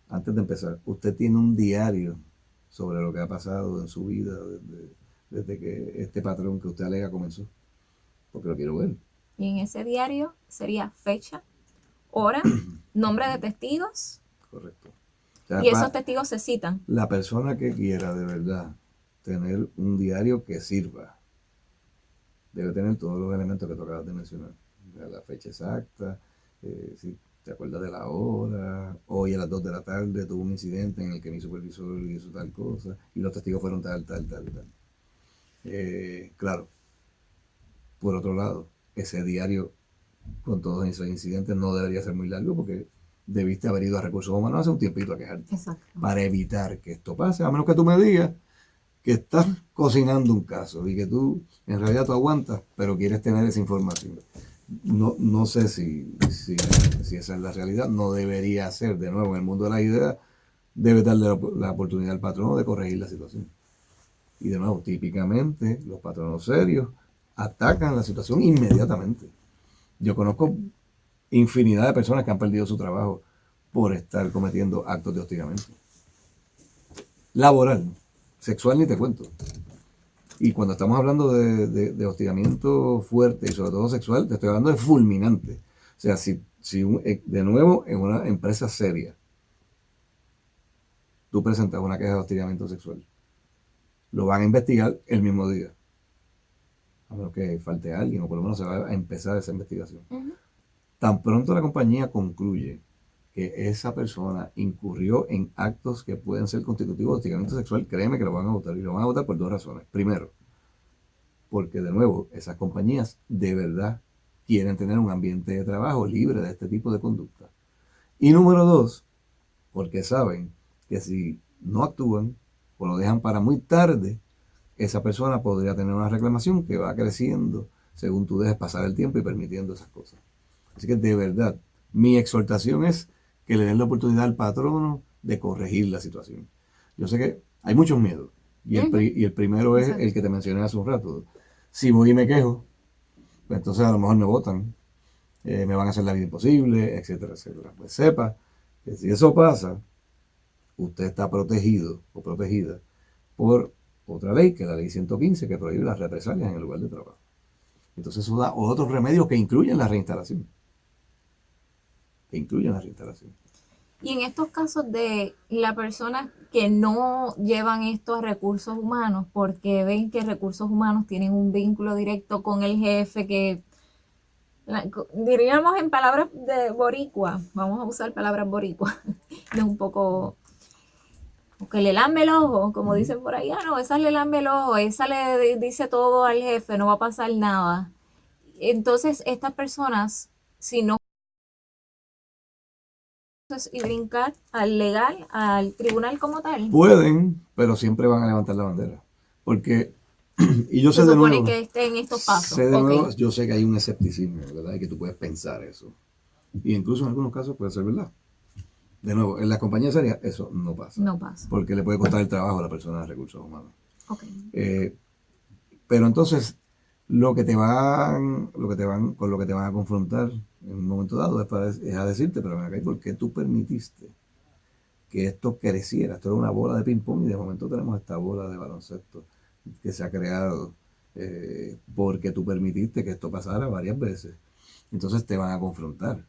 antes de empezar, ¿usted tiene un diario sobre lo que ha pasado en su vida desde que este patrón que usted alega comenzó? Porque lo quiero ver. Y en ese diario sería fecha, hora, nombre de testigos, Correcto. O sea, y esos testigos se citan. la persona que quiera de verdad tener un diario que sirva, debe tener todos los elementos que tú acabas de mencionar. La fecha exacta, si te acuerdas de la hora, hoy a las 2 de la tarde tuvo un incidente en el que mi supervisor hizo tal cosa, y los testigos fueron tal. Claro, por otro lado, ese diario con todos esos incidentes no debería ser muy largo porque debiste haber ido a recursos humanos hace un tiempito a quejarte. Exacto. Para evitar que esto pase, a menos que tú me digas que estás cocinando un caso y que tú en realidad tú aguantas, pero quieres tener esa información. No sé si esa es la realidad, no debería ser. De nuevo, en el mundo de la idea, debe darle la oportunidad al patrono de corregir la situación. Y de nuevo, típicamente los patronos serios atacan la situación inmediatamente. Yo conozco infinidad de personas que han perdido su trabajo por estar cometiendo actos de hostigamiento. Laboral, sexual ni te cuento. Y cuando estamos hablando de hostigamiento fuerte y sobre todo sexual, te estoy hablando de fulminante. O sea, si de nuevo en una empresa seria tú presentas una queja de hostigamiento sexual, lo van a investigar el mismo día. A menos que falte alguien o por lo menos se va a empezar esa investigación. Tan pronto la compañía concluye que esa persona incurrió en actos que pueden ser constitutivos de hostigamiento sexual, créeme que lo van a votar. Y lo van a votar por dos razones. Primero, porque de nuevo, esas compañías de verdad quieren tener un ambiente de trabajo libre de este tipo de conducta. Y número dos, porque saben que si no actúan o lo dejan para muy tarde, esa persona podría tener una reclamación que va creciendo según tú dejes pasar el tiempo y permitiendo esas cosas. Así que de verdad, mi exhortación es que le den la oportunidad al patrono de corregir la situación. Yo sé que hay muchos miedos y el primero es el que te mencioné hace un rato. Si voy y me quejo, pues entonces a lo mejor me votan, me van a hacer la vida imposible, etcétera, etcétera. Pues sepa que si eso pasa, usted está protegido o protegida por otra ley, que es la ley 115, que prohíbe las represalias en el lugar de trabajo. Entonces eso da otros remedios que incluyen la reinstalación. Y en estos casos de las personas que no llevan esto a recursos humanos porque ven que recursos humanos tienen un vínculo directo con el jefe que, diríamos en palabras de boricua, vamos a usar palabras boricua, es un poco, que le lambe el ojo, como dicen por ahí, no, esa le lambe el ojo, esa le dice todo al jefe, no va a pasar nada. Entonces estas personas, si no y brincar al legal, al tribunal como tal. Pueden, pero siempre van a levantar la bandera. Porque, y yo sé Se de supone nuevo, que esté en estos pasos. sé de nuevo, yo sé que hay un escepticismo, ¿verdad? Y que tú puedes pensar eso. Y incluso en algunos casos puede ser verdad. De nuevo, en la compañía seria eso no pasa. No pasa. Porque le puede costar el trabajo a la persona de recursos humanos. Okay. Pero entonces, con lo que te van a confrontar en un momento dado es a decirte, pero acá, ¿por qué tú permitiste que esto creciera? Esto era una bola de ping pong y de momento tenemos esta bola de baloncesto que se ha creado porque tú permitiste que esto pasara varias veces. Entonces te van a confrontar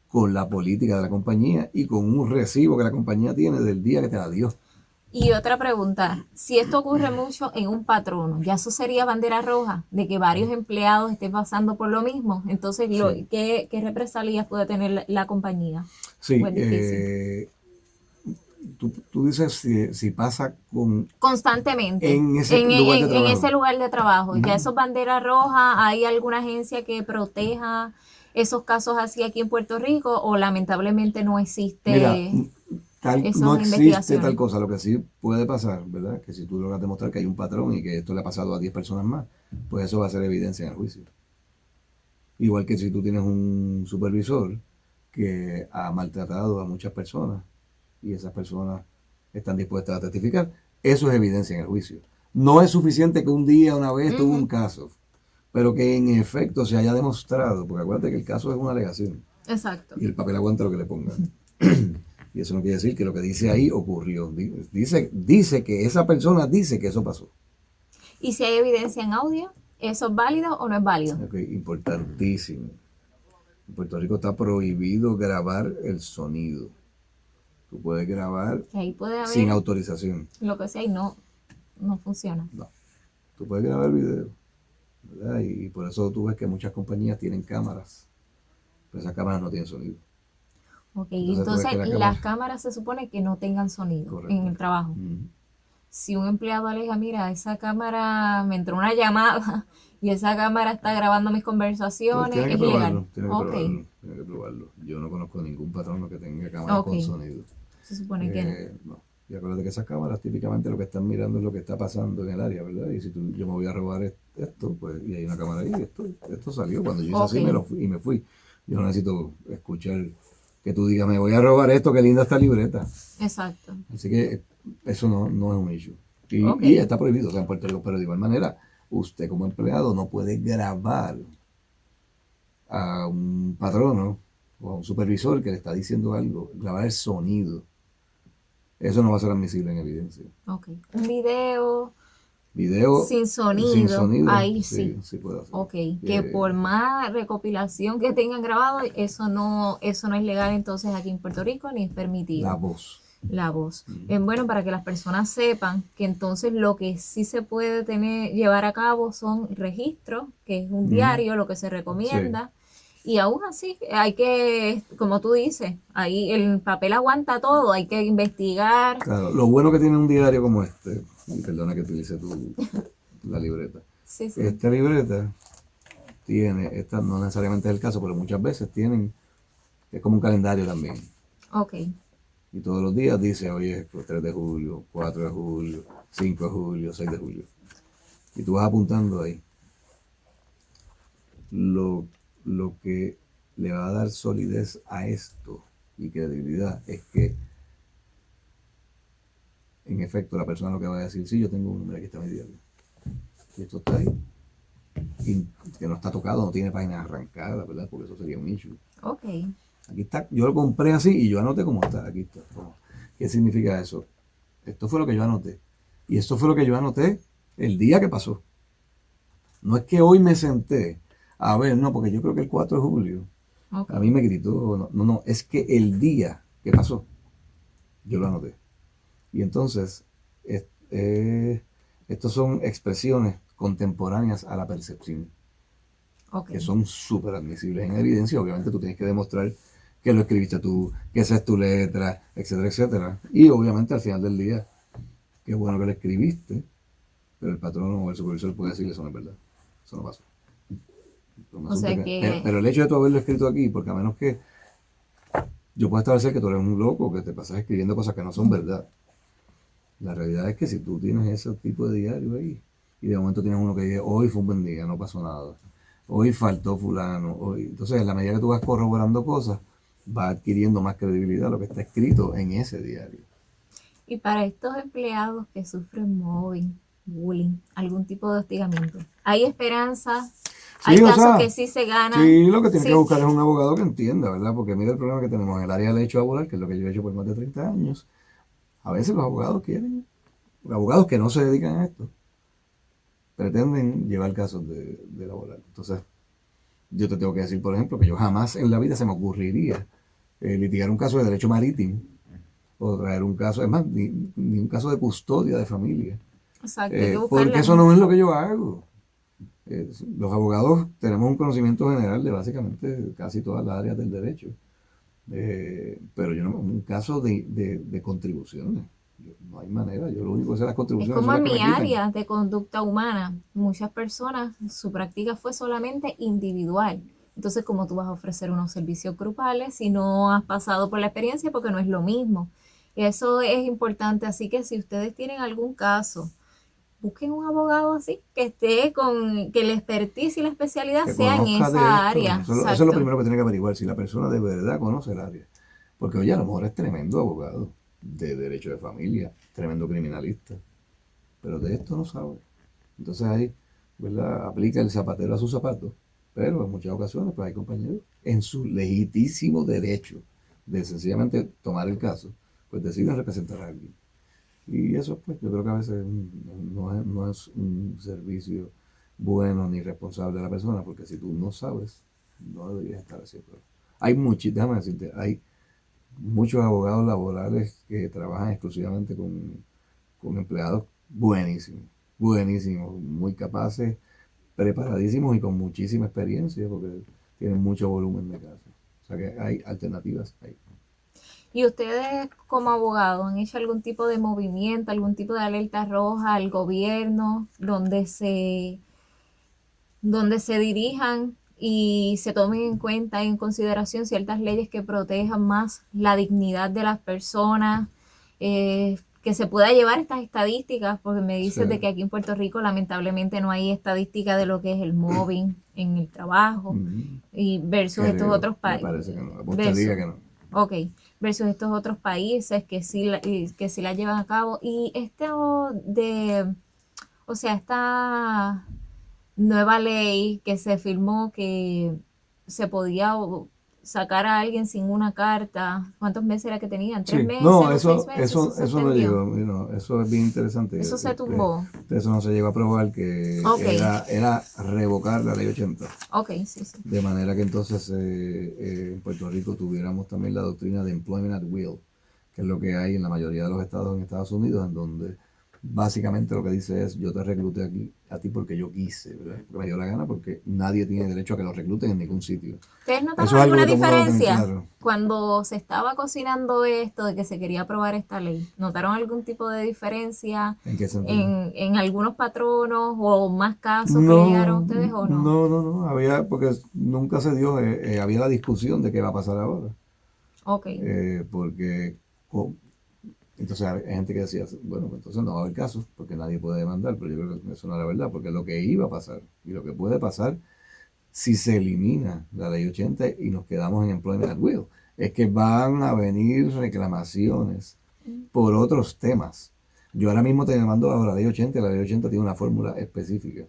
con la política de la compañía y con un recibo que la compañía tiene del día que te la dio. Y otra pregunta, si esto ocurre mucho en un patrono, ¿ya eso sería bandera roja de que varios empleados estén pasando por lo mismo? Entonces, Sí. ¿qué represalias puede tener la compañía? Sí, tú dices si pasa constantemente en ese lugar de en trabajo. ese lugar de trabajo. Ya Ujú. esos banderas rojas, ¿hay alguna agencia que proteja esos casos así aquí en Puerto Rico o lamentablemente no Mira, existe no esas existe investigaciones? tal cosa. Lo que sí puede pasar, ¿verdad? Que si tú logras demostrar que hay un patrón y que esto le ha pasado a 10 personas más, pues eso va a ser evidencia en el juicio. Igual que si tú tienes un supervisor que ha maltratado a muchas personas y esas personas están dispuestas a testificar, eso es evidencia en el juicio. No es suficiente que un día, una vez, tuvo un caso, pero que en efecto se haya demostrado, porque acuérdate que el caso es una alegación Exacto. y el papel aguanta lo que le pongan. Y eso no quiere decir que lo que dice ahí ocurrió. Dice que esa persona dice que eso pasó. ¿Y si hay evidencia en audio? ¿Eso es válido o no es válido? Okay, importantísimo. En Puerto Rico está prohibido grabar el sonido. Tú puedes grabar Que ahí puede haber sin autorización. lo que sea y no funciona. No. Tú puedes grabar video, ¿verdad? Y por eso tú ves que muchas compañías tienen cámaras. Pero esas cámaras no tienen sonido. Ok, Entonces, tú ves entonces que las cámaras se supone que no tengan sonido Correcto. en el trabajo. Ujú. Si un empleado alega, mira, esa cámara me entró una llamada y esa cámara está grabando mis Pues conversaciones, tiene que es probarlo, ilegal. tiene que probarlo. Yo no conozco ningún patrono que tenga cámaras con sonido. Se supone que no. No. Y acuérdate que esas cámaras típicamente lo que están mirando es lo que está pasando en el área, ¿verdad? Y si yo me voy a robar esto, pues, y hay una cámara ahí, esto salió. Cuando yo hice así y me fui. Yo no necesito escuchar que tú digas, me voy a robar esto, qué linda esta libreta. Exacto. Así que eso no es un issue. Y está prohibido, o sea, en Puerto Rico, pero de igual manera, usted como empleado no puede grabar a un patrono o a un supervisor que le está diciendo algo, grabar el sonido. Eso no va a ser admisible en evidencia. Ok. Un video Video sin sonido, ahí sí. Sí puede hacer. Ok, que por más recopilación que tengan grabado, eso no es legal entonces aquí en Puerto Rico ni es permitido. La voz. La voz. Bueno, para que las personas sepan que entonces lo que sí se puede llevar a cabo son registros, que es un diario, lo que se recomienda. Sí. Y aún así hay que, como tú dices, ahí el papel aguanta todo, hay que investigar. Claro, lo bueno que tiene un diario como este, y perdona que utilice la libreta. Sí. Esta libreta tiene, esta no necesariamente es el caso, pero muchas veces es como un calendario también. Ok. Y todos los días dice, hoy es 3 de julio, 4 de julio, 5 de julio, 6 de julio. Y tú vas apuntando ahí. Lo que le va a dar solidez a esto y credibilidad es que, en efecto, la persona lo que va a decir, sí, yo tengo un número, aquí está mi diario. Y esto está ahí. Y que no está tocado, no tiene páginas arrancadas, ¿verdad? Porque eso sería un issue. Ok. Aquí está, yo lo compré así y yo anoté cómo está, aquí está. ¿Qué significa eso? Esto fue lo que yo anoté. Y esto fue lo que yo anoté el día que pasó. No es que hoy me senté a ver, no, porque yo creo que el 4 de julio a mí me gritó, no, es que el día que pasó, yo lo anoté. Y entonces, estos son expresiones contemporáneas a la percepción, que son súper admisibles en evidencia. Obviamente tú tienes que demostrar que lo escribiste tú, que esa es tu letra, etcétera, etcétera. Y obviamente al final del día, qué bueno que lo escribiste, pero el patrono o el supervisor puede decir, eso no es verdad, eso no pasó. Pero el hecho de tú haberlo escrito aquí, porque a menos que yo pueda establecer que tú eres un loco, que te pasas escribiendo cosas que no son verdad. La realidad es que si tú tienes ese tipo de diario ahí, y de momento tienes uno que dice, hoy fue un buen día, no pasó nada, hoy faltó fulano, entonces en la medida que tú vas corroborando cosas, va adquiriendo más credibilidad lo que está escrito en ese diario. Y para estos empleados que sufren mobbing, bullying, algún tipo de hostigamiento, ¿hay esperanza? Hay casos que sí se ganan. Sí, lo que tienes que buscar es un abogado que entienda, ¿verdad? Porque mira el problema que tenemos en el área del derecho laboral, que es lo que yo he hecho por más de 30 años. A veces los abogados abogados que no se dedican a esto, pretenden llevar casos de laboral. Entonces, yo te tengo que decir, por ejemplo, que yo jamás en la vida se me ocurriría litigar un caso de derecho marítimo o traer un caso, es más, ni un caso de custodia de familia. Exacto, porque eso no es lo que yo hago. Los abogados tenemos un conocimiento general de básicamente casi todas las áreas del derecho. Pero yo no, un caso de contribuciones. No hay manera, yo lo único que sé las Es contribuciones como son en las que mi me quitan. área de conducta humana, muchas personas, su práctica fue solamente individual. Entonces, ¿cómo tú vas a ofrecer unos servicios grupales si no has pasado por la experiencia? Porque no es lo mismo. Eso es importante. Así que si ustedes tienen algún caso, busquen un abogado así, que esté con, que la expertise y la especialidad Que sea en conozca de esa esto. área. Eso es lo Exacto. primero que tiene que averiguar, si la persona de verdad conoce el área. Porque, oye, a lo mejor es tremendo abogado de derecho de familia, tremendo criminalista, pero de esto no sabe. Entonces ahí, ¿verdad? Aplica el zapatero a sus zapatos, pero en muchas ocasiones pues hay compañeros en su legítimo derecho de sencillamente tomar el caso, pues deciden representar a alguien. Y eso pues yo creo que a veces no es un servicio bueno ni responsable de la persona, porque si tú no sabes, no deberías estar haciendo. Déjame decirte, hay muchos abogados laborales que trabajan exclusivamente con empleados buenísimos, buenísimos, muy capaces, preparadísimos y con muchísima experiencia porque tienen mucho volumen de casos. O sea que hay alternativas ahí. ¿Y ustedes como abogados han hecho algún tipo de movimiento, algún tipo de alerta roja al gobierno donde se dirijan y se tomen en cuenta, en consideración ciertas leyes que protejan más la dignidad de las personas, que se pueda llevar estas estadísticas? Porque me dices de Sí. que aquí en Puerto Rico lamentablemente no hay estadística de lo que es el mobbing en el trabajo y versus estos Creo, otros me países. parece que no. Apostaría que no. Ok, versus estos otros países que sí la llevan a cabo. Y o sea, esta nueva ley que se firmó que se podía sacar a alguien sin una carta. ¿Cuántos meses era que tenían? ¿Tres Sí, meses no, o 6 meses? Eso se eso no extendió. llegó, eso es bien interesante. Eso se tumbó. Eso no se llegó a probar que Ok, era revocar la ley 80. ok, sí, sí. De manera que entonces en Puerto Rico tuviéramos también la doctrina de employment at will, que es lo que hay en la mayoría de los estados en Estados Unidos, en donde básicamente lo que dice es: yo te recluté aquí a ti porque yo quise, ¿verdad? Porque me dio la gana, porque nadie tiene derecho a que lo recluten en ningún sitio. ¿Ustedes Eso notaron es algo alguna que todo el mundo debe tener diferencia claro. cuando se estaba cocinando esto de que se quería aprobar esta ley? ¿Notaron algún tipo de diferencia ¿En qué sentido? en algunos patronos o más casos que le llegaron a ustedes o no? No, había, porque nunca se dio, había la discusión de qué va a pasar ahora. Ok, Porque entonces hay gente que decía, bueno, pues entonces no va a haber casos porque nadie puede demandar, pero yo creo que eso no era verdad, porque lo que iba a pasar y lo que puede pasar si se elimina la ley 80 y nos quedamos en employment at will, es que van a venir reclamaciones por otros temas. Yo ahora mismo te demando bajo la ley 80, y la ley 80 tiene una fórmula específica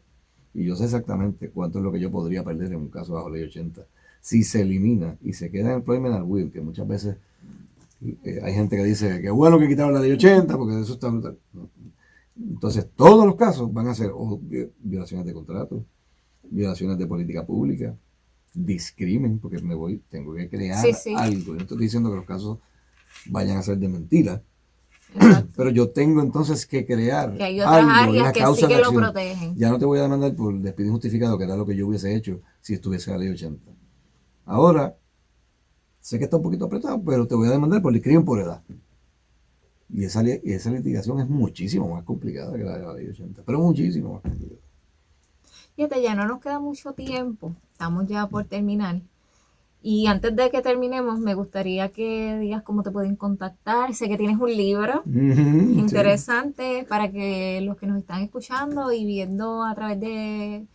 y yo sé exactamente cuánto es lo que yo podría perder en un caso bajo ley 80. Si se elimina y se queda en employment at will, que muchas veces hay gente que dice que bueno que quitaron la ley 80 porque eso está brutal. ¿No? Entonces todos los casos van a ser violaciones de contrato, violaciones de política pública, discrimen, porque tengo que crear sí, sí. algo. Yo no estoy diciendo que los casos vayan a ser de mentira, Exacto. pero yo tengo entonces que crear Que hay otras algo, áreas una que causa sí que de lo acción. protegen. Ya no te voy a demandar por despido injustificado, que era lo que yo hubiese hecho si estuviese la ley 80. Ahora, sé que está un poquito apretado, pero te voy a demandar por discrimen por edad. Y esa litigación es muchísimo más complicada que la de la ley 80, pero muchísimo más complicada. Fíjate, ya no nos queda mucho tiempo. Estamos ya por terminar. Y antes de que terminemos, me gustaría que digas cómo te pueden contactar. Sé que tienes un libro interesante sí, para que los que nos están escuchando y viendo a través de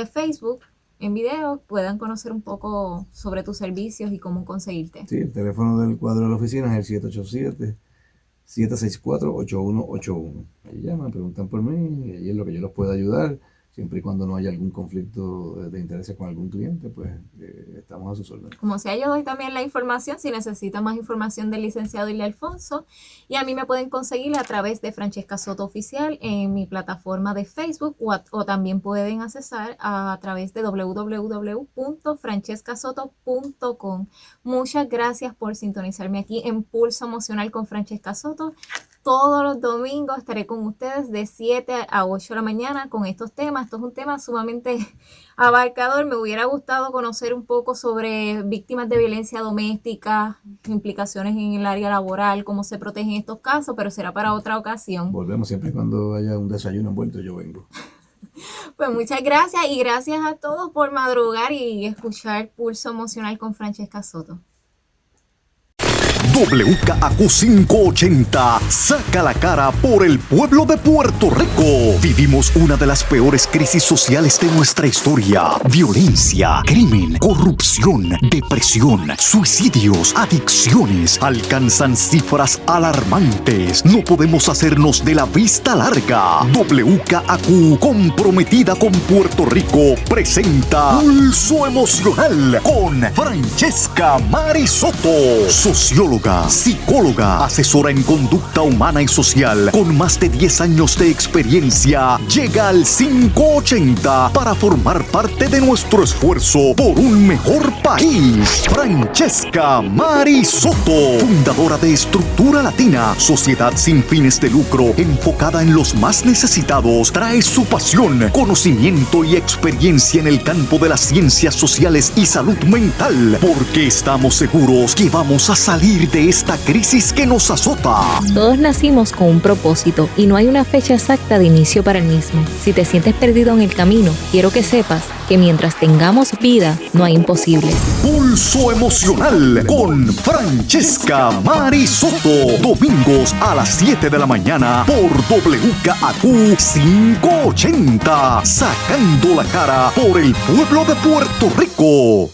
Facebook en video puedan conocer un poco sobre tus servicios y cómo conseguirte. Sí, el teléfono del cuadro de la oficina es el 787-764-8181. Ahí llaman, preguntan por mí y ahí es lo que yo los puedo ayudar. Siempre y cuando no haya algún conflicto de intereses con algún cliente, pues estamos a sus órdenes. Como sea, yo doy también la información si necesitan más información del licenciado Ilya Alfonso. Y a mí me pueden conseguir a través de Francesca Soto Oficial en mi plataforma de Facebook o también pueden accesar a través de www.francescasoto.com. Muchas gracias por sintonizarme aquí en Pulso Emocional con Francesca Soto. todos los domingos estaré con ustedes de 7 a 8 de la mañana con estos temas. Esto es un tema sumamente abarcador. Me hubiera gustado conocer un poco sobre víctimas de violencia doméstica, implicaciones en el área laboral, cómo se protegen estos casos, pero será para otra ocasión. Volvemos siempre y cuando haya un desayuno envuelto, yo vengo. Pues muchas gracias y gracias a todos por madrugar y escuchar Pulso Emocional con Francesca Soto. WKAQ 580 saca la cara por el pueblo de Puerto Rico. Vivimos una de las peores crisis sociales de nuestra historia. Violencia, crimen, corrupción, depresión, suicidios, adicciones alcanzan cifras alarmantes. No podemos hacernos de la vista larga. WKAQ, comprometida con Puerto Rico, presenta Pulso Emocional con Francesca Mari Soto, socióloga, psicóloga, asesora en conducta humana y social, con más de 10 años de experiencia, llega al 580 para formar parte de nuestro esfuerzo por un mejor país. Francesca Mari Soto, fundadora de Estructura Latina, sociedad sin fines de lucro, enfocada en los más necesitados, trae su pasión, conocimiento y experiencia en el campo de las ciencias sociales y salud mental, porque estamos seguros que vamos a salir de esta crisis que nos azota. Todos nacimos con un propósito y no hay una fecha exacta de inicio para el mismo. Si te sientes perdido en el camino, quiero que sepas que mientras tengamos vida, no hay imposible. Pulso Emocional con Francesca Mari Soto. Domingos a las 7 de la mañana por WKAQ 580. Sacando la cara por el pueblo de Puerto Rico.